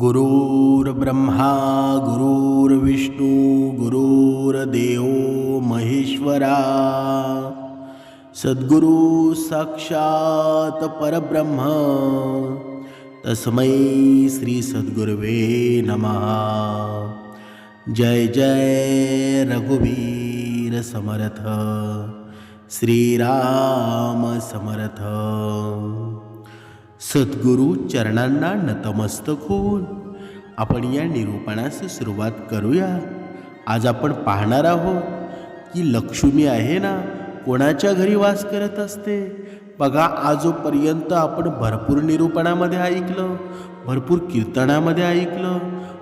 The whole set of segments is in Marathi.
गुरुर्ब्रह्मा गुरुर्विष्णू गुरुर्देव महेश्वरा सद्गुरु साक्षात परब्रह्म तस्मै श्री सद्गुरुवे नमः। जय जय रघुवीर समर्थ श्रीराम समर्थ। सद्गुरु चरणांना नतमस्तक होऊन आपण या निरूपणास सुरुवात करूया। आज आपण पाहणार आहोत की लक्ष्मी आहे ना, कोणाच्या घरी वास करत असते। बघा, आजपर्यंत आपण भरपूर निरूपणामध्ये ऐकलं, भरपूर कीर्तनामध्ये ऐकलं,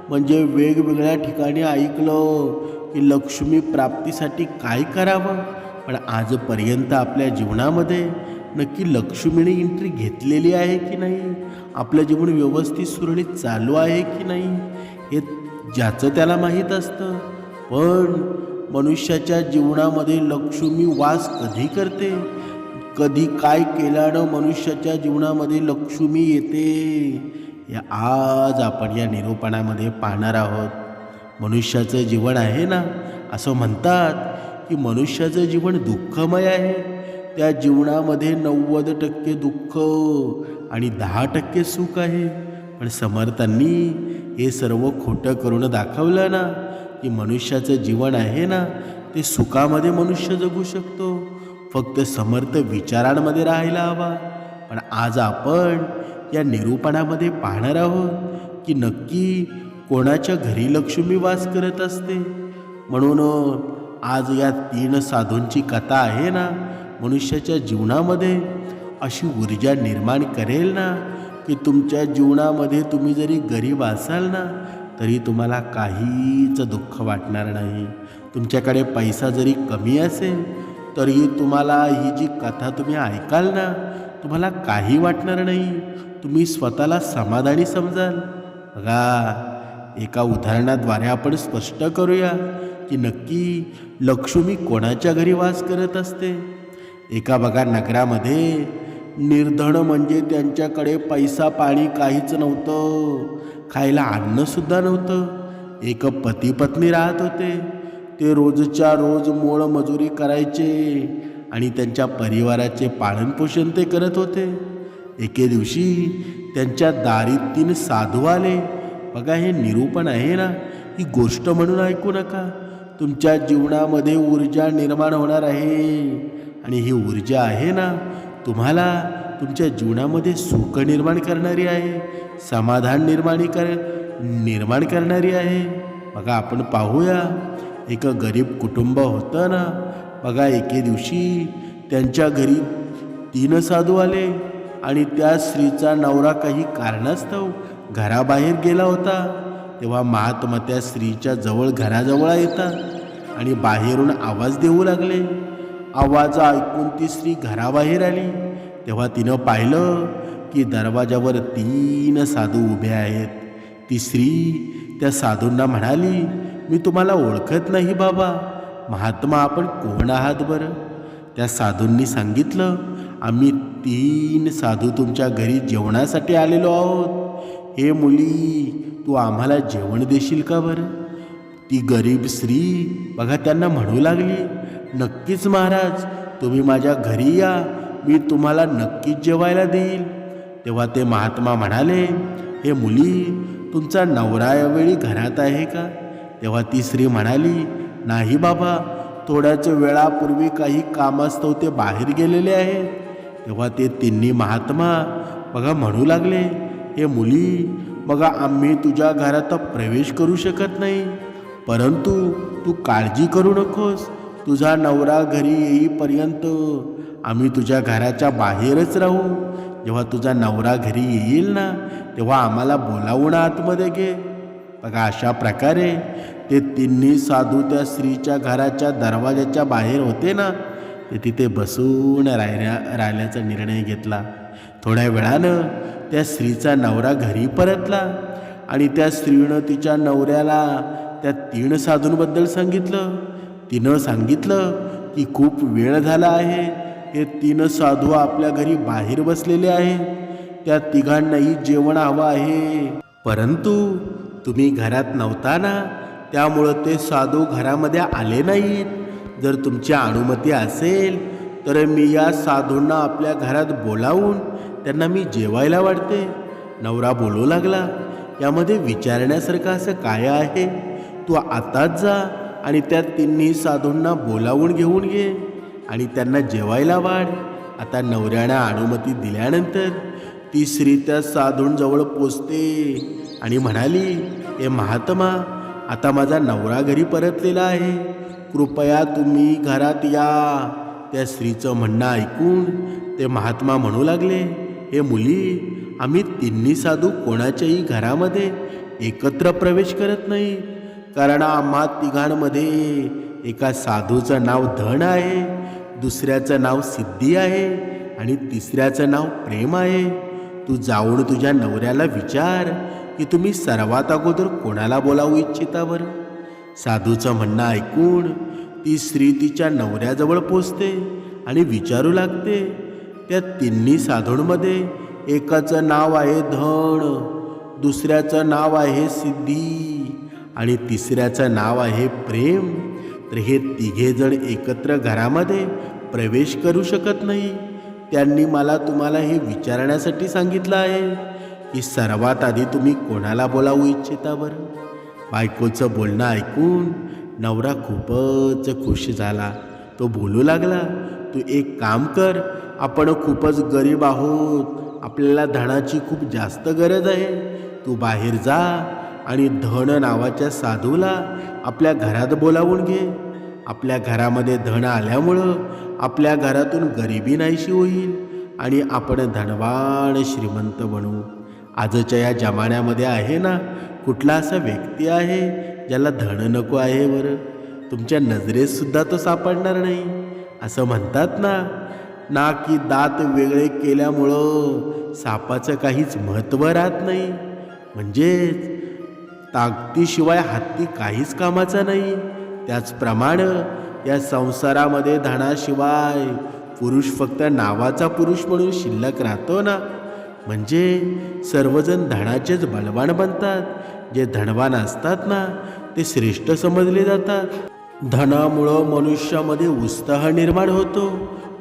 म्हणजे वेगवेगळ्या ठिकाणी ऐकलं की लक्ष्मी प्राप्तीसाठी काय करावं। पण आजपर्यंत आपल्या जीवनामध्ये नक्की लक्ष्मीने एंट्री घेतलेली आहे की नाही, आपलं जीवन व्यवस्थित सुरळीत चालू आहे की नाही, हे ज्याचं त्याला माहीत असतं। पण मनुष्याच्या जीवनामध्ये लक्ष्मी वास कधी करते, कधी काय केल्यानं मनुष्याच्या जीवनामध्ये लक्ष्मी येते, हे आज आपण या निरूपणामध्ये पाहणार आहोत। मनुष्याचं जीवन आहे ना, असं म्हणतात की मनुष्याचं जीवन दुःखमय आहे। त्या जीवनामध्ये 90% दुःख आणि 10% सुख आहे। पण समर्थांनी हे सर्व खोटं करून दाखवलं ना, की मनुष्याचं जीवन आहे ना, ते सुखामध्ये मनुष्य जगू शकतो, फक्त समर्थ विचारांमध्ये राहायला हवा। पण आज आपण या निरूपणामध्ये पाहणार आहोत की नक्की कोणाच्या घरी लक्ष्मी वास करत असते। म्हणून आज या 3 साधूंची कथा आहे ना, मनुष्याच्या जीवनामध्ये अशी ऊर्जा निर्माण करेल ना, की तुमच्या जीवनामध्ये तुम्ही जरी गरीब असाल ना, तरी तुम्हाला काहीच दुःख वाटणार नाही। तुमच्याकडे पैसा जरी कमी असेल तरी तुम्हाला ही जी कथा तुम्ही ऐकाल ना, तुम्हाला काही वाटणार नाही, तुम्ही स्वतःला समाधानी समजाल। बघा, एका उदाहरणाद्वारे आपण स्पष्ट करूया की नक्की लक्ष्मी कोणाच्या घरी वास करत असते। एका बघा नगरामध्ये निर्धन म्हणजे त्यांच्याकडे पैसा पाणी काहीच नव्हतं, खायला अन्नसुद्धा नव्हतं। एक पती पत्नी राहत होते, ते रोजच्या रोज मोळमजुरी करायचे आणि त्यांच्या परिवाराचे पालनपोषण ते करत होते। एके दिवशी त्यांच्या दारी 3 साधू आले। बघा, हे निरूपण आहे ना, ही गोष्ट म्हणून ऐकू नका, तुमच्या जीवनामध्ये ऊर्जा निर्माण होणार आहे आणि ही ऊर्जा आहे ना, तुम्हाला तुमच्या जीवनामध्ये सुख निर्माण करणारी आहे, समाधान निर्माण करणारी आहे। बघा, आपण पाहूया, एक गरीब कुटुंब होतं ना। बघा, एके दिवशी त्यांच्या घरी 3 साधू आले आणि त्या स्त्रीचा नवरा काही कारणास्तव घराबाहेर गेला होता। तेव्हा महात्मा त्या स्त्रीच्या घराजवळ येतात आणि बाहेरून आवाज देऊ लागले। आवाज ऐकून ती स्त्री घराबाहेर आली, तेव्हा तिनं पाहिलं की दरवाजावर 3 साधू उभे आहेत। ती स्त्री त्या साधूंना म्हणाली, मी तुम्हाला ओळखत नाही बाबा, महात्मा आपण कोण आहात बरं? त्या साधूंनी सांगितलं, आम्ही 3 साधू तुमच्या घरी जेवणासाठी आलेलो आहोत। हे मुली, तू आम्हाला जेवण देशील का बरं? ती गरीब स्त्री बघा त्यांना म्हणू लागली, नक्कीच महाराज, तुम्ही माझ्या घरी या, मी तुम्हाला नक्कीच जेवायला देईल। तेव्हा ते महात्मा म्हणाले, हे मुली, तुमचा नवरा यावेळी घरात आहे का? तेव्हा ती स्त्री म्हणाली, नाही बाबा, थोड्याच वेळापूर्वी काही कामास्तव ते बाहेर गेलेले आहेत। तेव्हा ते 3 महात्मा बघा म्हणू लागले, हे मुली, बघा आम्ही तुझ्या घरात प्रवेश करू शकत नाही, परंतु तू काळजी करू नकोस, तुझा नवरा घरी येईपर्यंत आम्ही तुझ्या घराच्या बाहेरच राहू। जेव्हा तुझा नवरा घरी येईल ना, तेव्हा आम्हाला बोलावून आतमध्ये घे। बघा, अशा प्रकारे ते 3 साधू त्या स्त्रीच्या घराच्या दरवाजाच्या बाहेर होते ना, ते तिथे बसून राहिल्याचा निर्णय घेतला। थोड्या वेळानं त्या स्त्रीचा नवरा घरी परतला आणि त्या स्त्रीनं तिच्या नवऱ्याला त्या 3 साधूंबद्दल सांगितलं। तिनं सांगितलं की खूप वेळ झाला आहे, हे 3 साधू आपल्या घरी बाहेर बसलेले आहेत, त्या 3घांनाही जेवण हवं आहे। परंतु तुम्ही घरात नव्हता ना, त्यामुळं ते साधू घरामध्ये आले नाहीत. जर तुमची अनुमती असेल तर मी या साधूंना आपल्या घरात बोलावून त्यांना मी जेवायला वाढते. नवरा बोलू लागला, यामध्ये विचारण्यासारखं असं काय आहे? तू आताच जा आणि त्या तिन्ही साधूंना बोलावून घेऊन ये आणि त्यांना जेवायला वाढ. आता नवऱ्यानं अनुमती दिल्यानंतर ती स्त्री त्या साधूंजवळ पोचते आणि म्हणाली, ए महात्मा, आता माझा नवरा घरी परतलेला आहे, कृपया तुम्ही घरात या. त्या स्त्रीचं म्हणणं ऐकून ते महात्मा म्हणू लागले, हे मुली, आम्ही तिन्ही साधू कोणाच्याही घरामध्ये एकत्र प्रवेश करत नाही, कारण आम्हा तिघांमध्ये एका साधूचं नाव धन आहे, दुसऱ्याचं नाव सिद्धी आहे आणि तिसऱ्याचं नाव प्रेम आहे. तू जाऊन तुझ्या नवऱ्याला विचार की तुम्ही सर्वात अगोदर कोणाला बोलावू इच्छिता बरं. साधूचं म्हणणं ऐकून ती स्त्री तिच्या नवऱ्याजवळ पोचते आणि विचारू लागते. त्या तिन्ही साधूंमध्ये एकाचं नाव आहे धन, दुसऱ्याचं नाव आहे सिद्धी आणि तिसऱ्याचं नाव आहे प्रेम. तर हे तिघेजण एकत्र घरामध्ये प्रवेश करू शकत नाही. त्यांनी मला तुम्हाला हे विचारण्यासाठी सांगितलं आहे की सर्वात आधी तुम्ही कोणाला बोलावू इच्छिता बरं. बायकोचं बोलणं ऐकून नवरा खूपच खुश झाला. तो बोलू लागला, तू एक काम कर, आपण खूपच गरीब आहोत, आपल्याला धनाची खूप जास्त गरज आहे. तू बाहेर जा आणि धन नावाच्या साधूला आपल्या घरात बोलावून घे. आपल्या घरामध्ये धन आल्यामुळं आपल्या घरातून गरिबी नाहीशी होईल आणि आपण धनवान श्रीमंत बनू. आजच्या या जमान्यामध्ये आहे ना, कुठला असा व्यक्ती आहे ज्याला धन नको आहे बरं? तुमच्या नजरेतसुद्धा तो सापडणार नाही. असं म्हणतात ना की दात वेगळे केल्यामुळं सापाचं काहीच महत्त्व राहत नाही. म्हणजेच ताकदीशिवाय हत्ती काहीच कामाचा नाही. त्याचप्रमाणे या संसारामध्ये धनाशिवाय पुरुष फक्त नावाचा पुरुष म्हणून शिल्लक राहतो ना. म्हणजे सर्वजण धनाचेच बलवान बनतात. जे धनवान असतात ना, ते श्रेष्ठ समजले जातात. धनामुळं मनुष्यामध्ये उत्साह निर्माण होतो.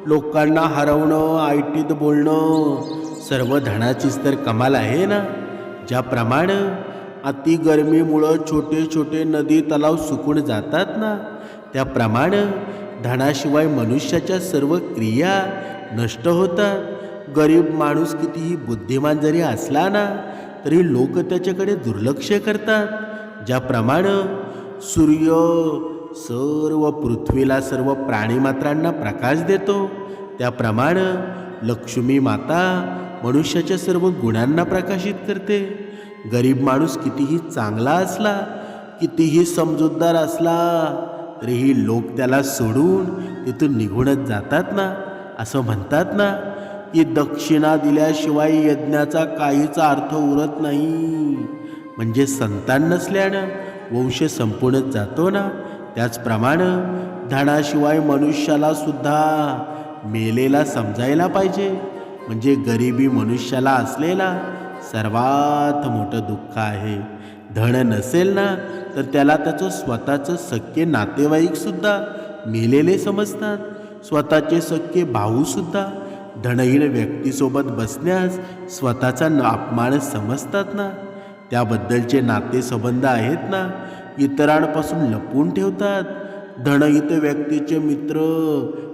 लोकांना हरवणं, आयटीत बोलणं, सर्व धनाचीच तर कमाल आहे ना. ज्याप्रमाणे अति गरमीमुळं छोटे छोटे नदी तलाव सुकून जातात ना, त्याप्रमाणे धनाशिवाय मनुष्याच्या सर्व क्रिया नष्ट होतात. गरीब माणूस कितीही बुद्धिमान जरी असला ना, तरी लोक त्याच्याकडे दुर्लक्ष करतात. ज्याप्रमाणे सूर्य सर्व पृथ्वीला, सर्व प्राणीमात्रांना प्रकाश देतो, त्याप्रमाणे लक्ष्मी माता मनुष्याच्या सर्व गुणांना प्रकाशित करते. गरीब माणूस कितीही चांगला असला, कितीही समजूतदार असला, तरीही लोक त्याला सोडून तिथून निघूनच जातात ना. असं म्हणतात ना की दक्षिणा दिल्याशिवाय यज्ञाचा काहीच अर्थ उरत नाही. म्हणजे संतान नसल्यानं वंश संपूनच जातो ना. त्याचप्रमाणे धनाशिवाय मनुष्याला सुद्धा मेलेला समजायला पाहिजे. म्हणजे गरिबी मनुष्याला असलेला सर्वात मोठं दुःख आहे. धन नसेल ना, तर त्याला त्याचं स्वतःचं सख्खे नातेवाईकसुद्धा मेलेले समजतात. स्वतःचे सख्खे भाऊसुद्धा धनहीन व्यक्तीसोबत बसण्यास स्वतःचा अपमान समजतात ना. त्याबद्दलचे नातेसंबंध आहेत ना, इतरांपासून लपवून ठेवतात. धनहित व्यक्तीचे मित्र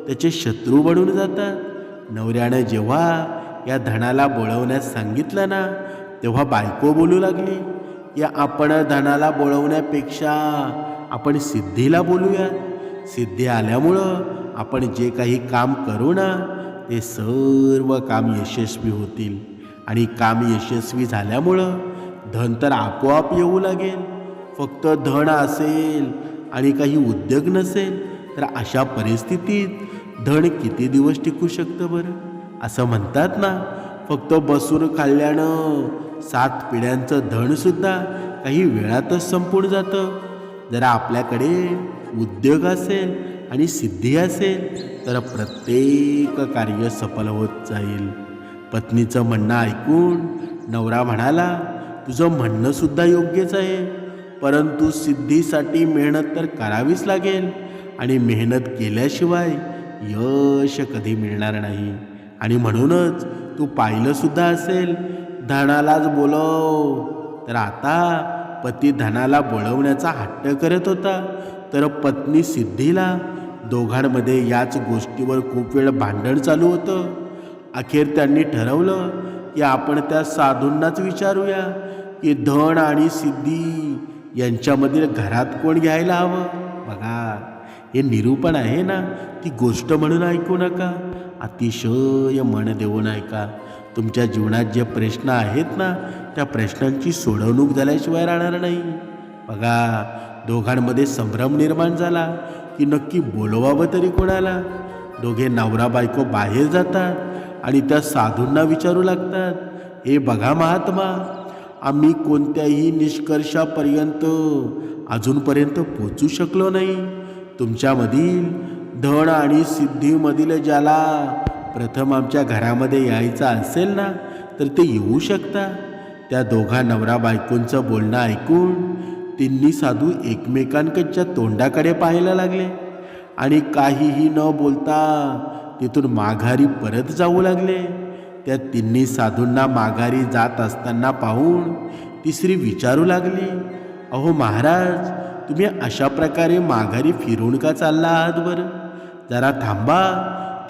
त्याचे शत्रू बनून जातात. नवऱ्यानं जेव्हा या धनाला बोळवण्यास सांगितलं ना, तेव्हा बायको बोलू लागली, या आपण धनाला बोळवण्यापेक्षा आपण सिद्धीला बोलूया. सिद्धी आल्यामुळं आपण जे काही काम करू ना, ते सर्व काम यशस्वी होतील. आणि काम यशस्वी झाल्यामुळं धन तर आपोआप येऊ लागेल. फक्त धन असेल आणि काही उद्योग नसेल, तर अशा परिस्थितीत धन किती दिवस टिकू शकतं बरं? असं म्हणतात ना, फक्त बसून खाल्ल्यानं 7 पिढ्यांचं धनसुद्धा काही वेळातच संपून जातं. जरा आपल्याकडे उद्योग असेल आणि सिद्धी असेल, तर प्रत्येक कार्य सफल होत जाईल. पत्नीचं म्हणणं ऐकून नवरा म्हणाला, तुझं म्हणणं सुद्धा योग्यच आहे, परंतु सिद्धीसाठी मेहनत तर करावीच लागेल आणि मेहनत केल्याशिवाय यश कधी मिळणार नाही. आणि म्हणूनच तू पाहिलं सुद्धा असेल, धनालाच बोलव. तर आता पती धनाला बोलवण्याचा हट्ट करत होता, तर पत्नी सिद्धीला. दोघांमध्ये याच गोष्टीवर खूप वेळ भांडण चालू होतं. अखेर त्यांनी ठरवलं की आपण त्या साधूंनाच विचारूया की धन आणि सिद्धी यांच्यामधील घरात कोण घ्यायला हवं. बघा, हे निरूपण आहे ना, ती गोष्ट म्हणून ऐकू नका, अतिशय मन देऊन ऐका. तुमच्या जीवनात जे प्रश्न आहेत ना, त्या प्रश्नांची सोडवणूक झाल्याशिवाय राहणार नाही. बघा, दोघांमध्ये संभ्रम निर्माण झाला की नक्की बोलवावं तरी कोणाला. दोघे नवरा बायको बाहेर जातात आणि त्या साधूंना विचारू लागतात, हे बघा महात्मा, आम्ही कोणत्याही निष्कर्षापर्यंत अजूनपर्यंत पोचू शकलो नाही. तुमच्यामधील धन आणि सिद्धीमधील ज्याला प्रथम आमच्या घरामध्ये यायचं असेल ना, तर ते येऊ शकता. त्या दोघा नवरा बायकोंचं बोलणं ऐकून तिन्ही साधू एकमेकांच्या तोंडाकडे पाहायला लागले आणि काहीही न बोलता तिथून माघारी परत जाऊ लागले. त्या तिन्ही साधूंना माघारी जात असताना पाहून तिसरी विचारू लागली, अहो महाराज, तुम्ही अशा प्रकारे माघारी फिरून का चालला आहात बरं? जरा थांबा.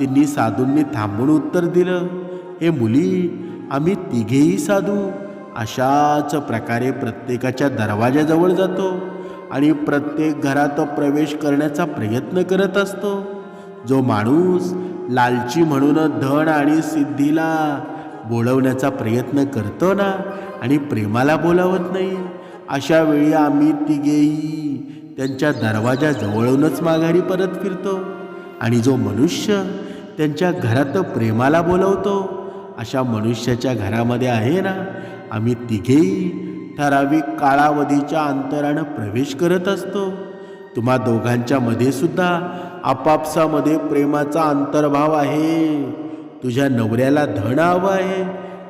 तिन्ही साधूंनी थांबून उत्तर दिलं, हे मुली, आम्ही तिघेही साधू अशाच प्रकारे प्रत्येकाच्या दरवाजाजवळ जातो आणि प्रत्येक घरात प्रवेश करण्याचा प्रयत्न करत असतो. जो माणूस लालची म्हणून धन आणि सिद्धीला बोलवण्याचा प्रयत्न करतो ना आणि प्रेमाला बोलावत नाही, अशा वेळी आम्ही तिघेही त्यांच्या दरवाजाजवळूनच माघारी परत फिरतो. आणि जो मनुष्य त्यांच्या घरात प्रेमाला बोलवतो, अशा मनुष्याच्या घरामध्ये आहे ना, आम्ही तिघेही ठराविक कालावधीच्या अंतरानं प्रवेश करत असतो. तुम्हा दोघांच्या मध्ये सुद्धा आपापसामध्ये प्रेमाचा अंतर्भाव आहे. तुझ्या नवऱ्याला धन हवं आहे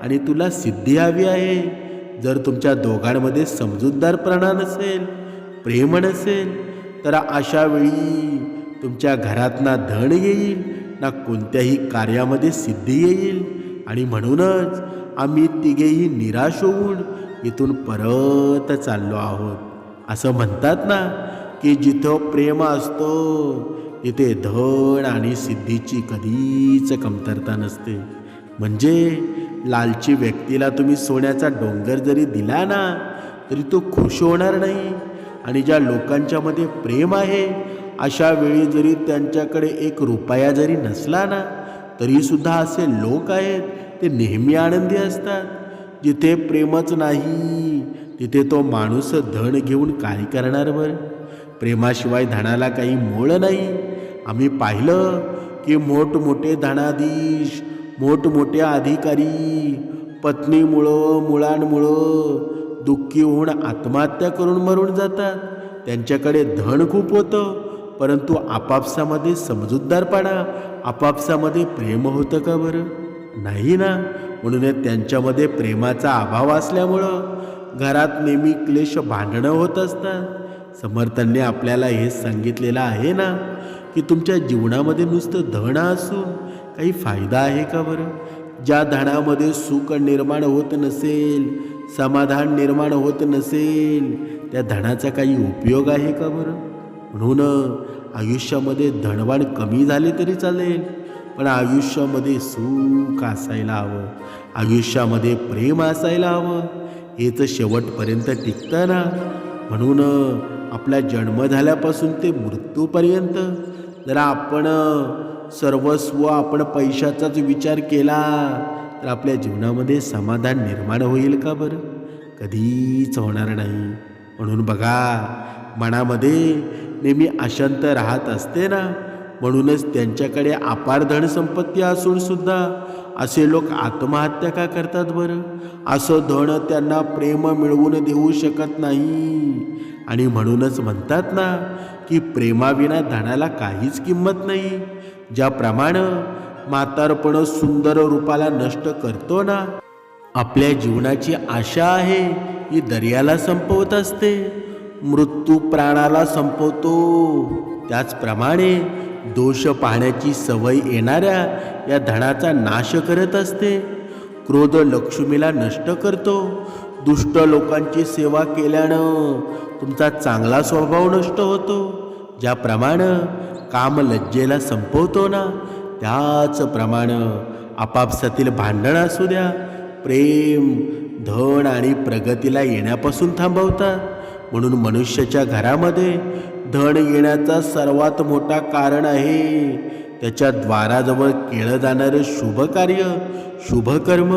आणि तुला सिद्धी हवी आहे. जर तुमच्या दोघांमध्ये समजूतदारपणा नसेल, प्रेम नसेल, तर अशा वेळी तुमच्या घरात ना धन येईल ना कोणत्याही कार्यामध्ये सिद्धी येईल. आणि म्हणूनच आम्ही तिघेही निराश होऊन इथून परत चाललो आहोत. असं म्हणतात ना की जिथं प्रेम असतो तिथे धन आणि सिद्धीची कधीच कमतरता नसते. म्हणजे लालची व्यक्तीला तुम्ही सोन्याचा डोंगर जरी दिला ना, तरी तो खुश होणार नाही. आणि ज्या लोकांच्यामध्ये प्रेम आहे, अशा वेळी जरी त्यांच्याकडे एक रुपया जरी नसला ना, तरीसुद्धा असे लोक आहेत, ते नेहमी आनंदी असतात. जिथे प्रेमच नाही तिथे तो माणूस धन घेऊन काय करणार बरं? प्रेमाशिवाय धनाला काही मोल नाही. आम्ही पाहिलं की मोठमोठे धनाधीश, मोठमोठे अधिकारी पत्नीमुळं, मुलांमुळं दुःखी होऊन आत्महत्या करून मरून जातात. त्यांच्याकडे धन खूप होतं, परंतु आपापसामध्ये समजूतदारपणा, आपापसामध्ये प्रेम होतं का बरं? नाही ना. म्हणून त्यांच्यामध्ये प्रेमाचा अभाव असल्यामुळं घरात नेहमी क्लेश, भांडणं होत असतात. समर्थांनी आपल्याला हे सांगितलेलं आहे ना की तुमच्या जीवनामध्ये नुसतं धन असून काही फायदा आहे का बरं? ज्या धनामध्ये सुख निर्माण होत नसेल, समाधान निर्माण होत नसेल, त्या धनाचा काही उपयोग आहे का बरं? म्हणून आयुष्यामध्ये धनवान कमी झाले तरी चालेल, पण आयुष्यामध्ये सुख असायला हवं, आयुष्यामध्ये प्रेम असायला हवं. हेच शेवटपर्यंत टिकतं ना. म्हणून आपला जन्म झाल्यापासून ते मृत्यूपर्यंत जर आपण सर्वस्व आपण पैशाचाच विचार केला, तर आपल्या जीवनामध्ये समाधान निर्माण होईल का बरं? कधीच होणार नाही. म्हणून बघा, मनामध्ये नेहमी अशांत राहत असते ना, म्हणूनच त्यांच्याकडे अपार धनसंपत्ती असून सुद्धा असे लोक आत्महत्या का करतात बरं? असं धन त्यांना प्रेम मिळवून देऊ शकत नाही. आणि म्हणूनच म्हणतात ना की प्रेमाविना धनाला काहीच किंमत नाही. ज्याप्रमाणे म्हातारपण सुंदर रूपाला नष्ट करतो ना, आपल्या जीवनाची आशा आहे ही दर्याला संपवत असते, मृत्यू प्राणाला संपवतो. त्याचप्रमाणे दोष पाहण्याची सवय येणाऱ्या या धनाचा नाश करत असते. क्रोध लक्ष्मीला नष्ट करतो. दुष्ट लोकांची सेवा केल्यानं तुमचा चांगला स्वभाव नष्ट होतो. ज्याप्रमाणे काम लज्जेला संपवतो ना, त्याचप्रमाणे आपापसातील भांडण असू द्या, प्रेम, धन आणि प्रगतीला येण्यापासून थांबवतात. म्हणून मनुष्याच्या घरामध्ये धन येण्याचा सर्वात मोठा कारण आहे त्याच्या द्वाराजवळ केलं जाणारं शुभ कार्य, शुभ कर्म.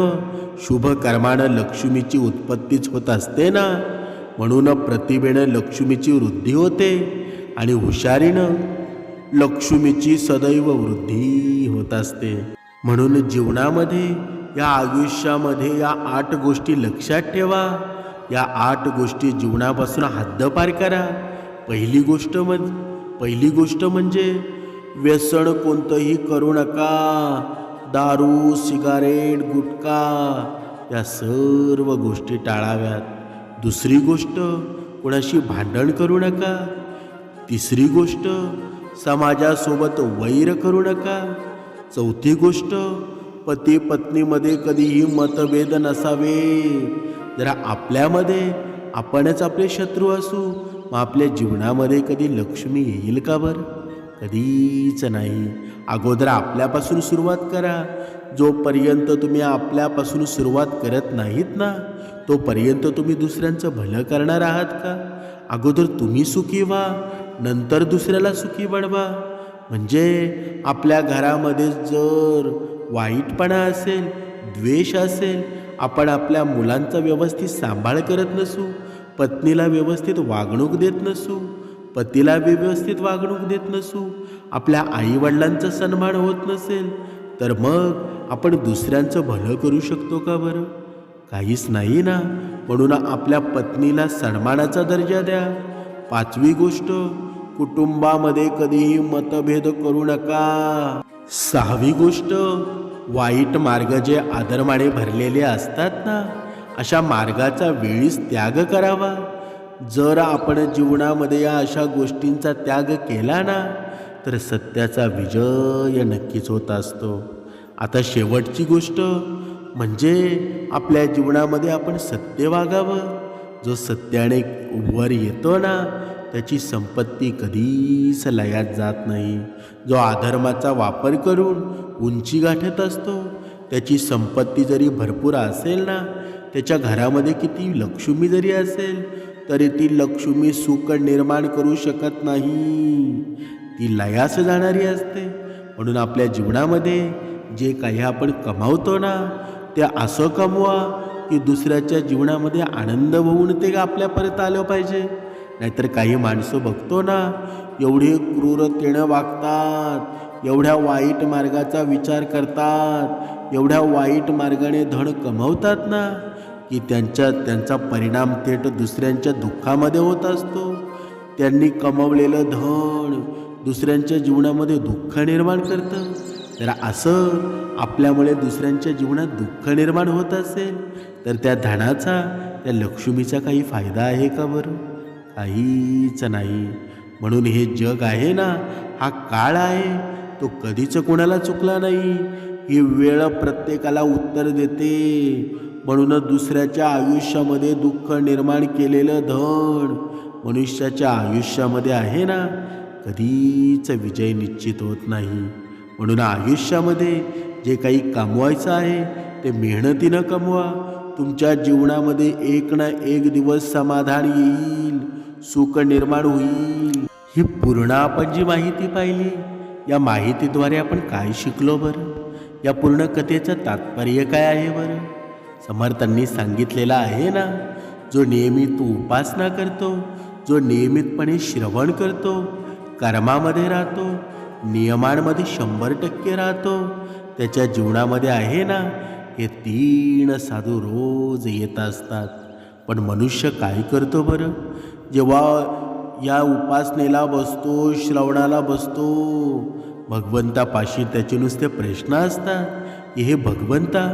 शुभ कर्मानं लक्ष्मीची उत्पत्तीच होत असते ना. म्हणून प्रतिभेनं लक्ष्मीची वृद्धी होते आणि हुशारीनं लक्ष्मीची सदैव वृद्धी होत असते. म्हणून जीवनामध्ये, या आयुष्यामध्ये या 8 गोष्टी लक्षात ठेवा. या 8 गोष्टी जीवनापासून हद्दपार करा. पहिली गोष्ट म्हणजे व्यसन कोणतंही करू नका. दारू, सिगारेट, गुटखा या सर्व गोष्टी टाळाव्यात. दुसरी गोष्ट, कोणाशी भांडण करू नका. तिसरी गोष्ट, समाजासोबत वैर करू नका. चौथी गोष्ट, पती पत्नीमध्ये कधीही मतभेद नसावे. जरा आपल्यामध्ये आपणच आपले शत्रू असू, मग आपल्या जीवनामध्ये कधी लक्ष्मी येईल का बरं? कधीच नाही. अगोदर आपल्यापासून सुरुवात करा. जोपर्यंत तुम्ही आपल्यापासून सुरुवात करत नाहीत ना, तोपर्यंत तुम्ही दुसऱ्यांचं भलं करणार आहात का? अगोदर तुम्ही सुखी व्हा, नंतर दुसऱ्याला सुखी बनवा. म्हणजे आपल्या घरामध्ये जर वाईटपणा असेल, द्वेष असेल, आपण आपल्या मुलांचा व्यवस्थित सांभाळ करत नसू, पत्नीला व्यवस्थित वागणूक देत नसू, पतीला व्यवस्थित वागणूक देत नसू, आपल्या आईवडिलांचा सन्मान होत नसेल, तर मग आपण दुसऱ्यांचं भलं करू शकतो का बरं? काहीच नाही ना. म्हणून आपल्या पत्नीला सन्मानाचा दर्जा द्या. 5वी गोष्ट, कुटुंबामध्ये कधीही मतभेद करू नका. 6वी गोष्ट, वाईट मार्ग जे आदरमाने भरलेले असतात ना, अशा मार्गाचा वेळीच त्याग करावा. जर आपण जीवनामध्ये या अशा गोष्टींचा त्याग केला ना, तर सत्याचा विजय नक्कीच होत असतो. आता शेवटची गोष्ट म्हणजे आपल्या जीवनामध्ये आपण सत्य वागावं. जो सत्याने वर येतो ना, त्याची संपत्ती कधीच लयात जात नाही. जो अधर्माचा वापर करून उंची गाठत असतो, त्याची संपत्ती जरी भरपूर असेल ना, त्याच्या घरामध्ये किती लक्ष्मी जरी असेल, तरी ती लक्ष्मी सुख निर्माण करू शकत नाही. ती लयास जाणारी असते. म्हणून आपल्या जीवनामध्ये जे काही आपण कमावतो ना, ते असं कमवा की दुसऱ्याच्या जीवनामध्ये आनंद होऊन ते आपल्यापर्यंत आलं पाहिजे. नाहीतर काही माणसं बघतो ना, एवढे क्रूरतेनं वागतात, एवढ्या वाईट मार्गाचा विचार करतात, एवढ्या वाईट मार्गाने धन कमवतात ना, की त्यांचा परिणाम थेट दुसऱ्यांच्या दुःखामध्ये होत असतो. त्यांनी कमवलेलं धन दुसऱ्यांच्या जीवनामध्ये दुःख निर्माण करतं. तर असं आपल्यामुळे दुसऱ्यांच्या जीवनात दुःख निर्माण होत असेल, तर त्या धनाचा, त्या लक्ष्मीचा काही फायदा आहे का बरं? काहीच नाही. म्हणून हे जग आहे ना, हा काळ आहे, तो कधीच कोणाला चुकला नाही. ही वेळ प्रत्येकाला उत्तर देते. म्हणूनच दुसऱ्याच्या आयुष्यामध्ये दुःख निर्माण केलेलं धन मनुष्याच्या आयुष्यामध्ये आहे ना, कधीच विजय निश्चित होत नाही. म्हणून आयुष्यामध्ये जे काही कमवायचं आहे ते मेहनतीनं कमवा. तुमच्या जीवनामध्ये एक ना एक दिवस समाधान येईल, सुख निर्माण होईल. ही पूर्ण आपण जी माहिती पाहिली, या माहितीद्वारे आपण काय शिकलो बरं? या पूर्ण कथेचं तात्पर्य काय आहे बरं? समर्थांनी सांगितलेलं आहे ना, जो नेहमी तू उपासना करतो, जो नियमितपणे श्रवण करतो, कर्मामध्ये राहतो, नियमांमध्ये 100% राहतो, त्याच्या जीवनामध्ये आहे ना, हे 3 साधू रोज येत असतात. पण मनुष्य काय करतो बरं? जेव्हा या उपासनेला बसतो, श्रवणाला बसतो, भगवंतापाशी त्याचे नुसते प्रश्न असतात की हे भगवंता,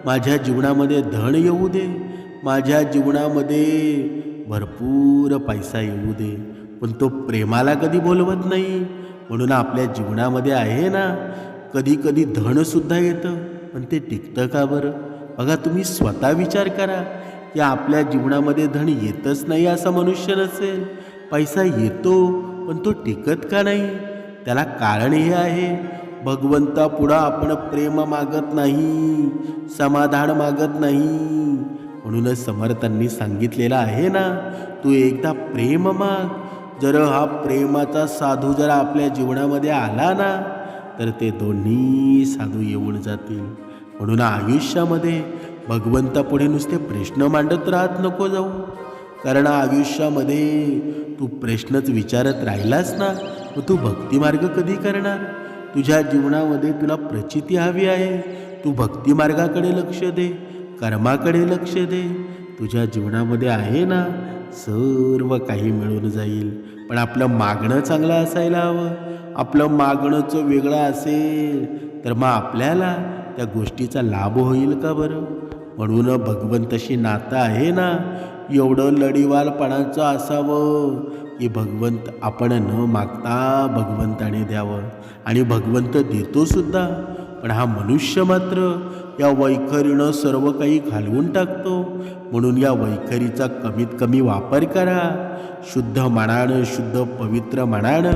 माझ्या जीवनामध्ये धन येऊ दे, माझ्या जीवनामध्ये भरपूर पैसा येऊ दे, पण तो प्रेमाला कधी बोलवत नाही. म्हणून आपल्या जीवनामध्ये आहे ना, कधी कधी धनसुद्धा येतं, पण ते टिकतं का बरं? बघा, तुम्ही स्वतः विचार करा की आपल्या जीवनामध्ये धन येतच नाही असा मनुष्य नसेल. पैसा येतो, पण तो टिकत का नाही? त्याला कारण हे आहे, भगवंतापुढं आपण प्रेम मागत नाही, समाधान मागत नाही. म्हणूनच समर्थांनी सांगितलेलं आहे ना, तू एकदा प्रेम माग. जर हा प्रेमाचा साधू जर आपल्या जीवनामध्ये आला ना, तर ते दोन्ही साधू येऊन जातील. म्हणून आयुष्यामध्ये भगवंतापुढे नुसते प्रश्न मांडत राहत नको जाऊ. कारण आयुष्यामध्ये तू प्रश्नच विचारत राहिलास ना, मग तू भक्तिमार्ग कधी करणार? तुझ्या जीवनामध्ये तुला प्रचिती हवी आहे, तू भक्तिमार्गाकडे लक्ष दे, कर्माकडे लक्ष दे. तुझ्या जीवनामध्ये आहे ना, सर्व काही मिळून जाईल. पण आपलं मागणं चांगलं असायला हवं. आपलं मागणंच वेगळं असेल तर मग आपल्याला त्या गोष्टीचा लाभ होईल का बरं? म्हणून भगवंताशी नातं आहे ना, एवढं लढीवालपणाचं असावं की भगवंत आपण न मागता भगवंताने द्यावं. आणि भगवंत देतोसुद्धा, पण हा मनुष्य मात्र या वैखरीनं सर्व काही घालवून टाकतो. म्हणून या वैखरीचा कमीत कमी वापर करा. शुद्ध मनानं, शुद्ध पवित्र मनानं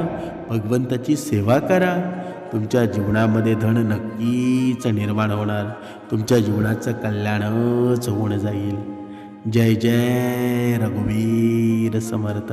भगवंताची सेवा करा. तुमच्या जीवनामध्ये धन नक्कीच निर्माण होणार. तुमच्या जीवनाचं कल्याणच होऊन जाईल. जय जय रघुवीर समर्थ.